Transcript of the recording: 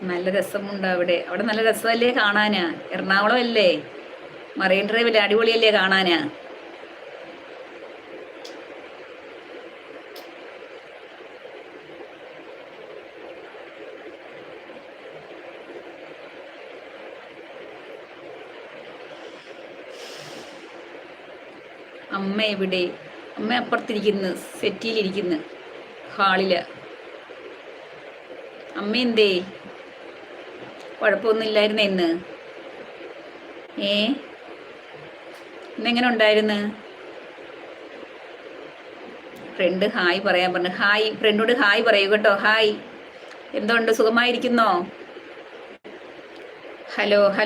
നല്ല രസമുണ്ട് അവിടെ. അവിടെ നല്ല രസമല്ലേ കാണാനാ? എറണാകുളം അല്ലേ, മറൈൻ ഡ്രൈവല്ലേ, അടിപൊളിയല്ലേ കാണാനാ? അമ്മ എവിടെ? അമ്മ അപ്പുറത്തിരിക്കുന്നു, സെറ്റിയിലിരിക്കുന്നു, ഹാളില്. അമ്മ എന്തേ? കുഴപ്പമൊന്നുമില്ലായിരുന്നു ഇന്ന്. ഏ, ഇന്നെങ്ങനെ ഉണ്ടായിരുന്നു? ഫ്രണ്ട് ഹായ് പറയാൻ പറഞ്ഞു. ഹായ്, ഫ്രണ്ടോട് ഹായ് പറയൂ കേട്ടോ. ഹായ്, എന്തുണ്ട്, സുഖമായിരിക്കുന്നോ? Hello hello.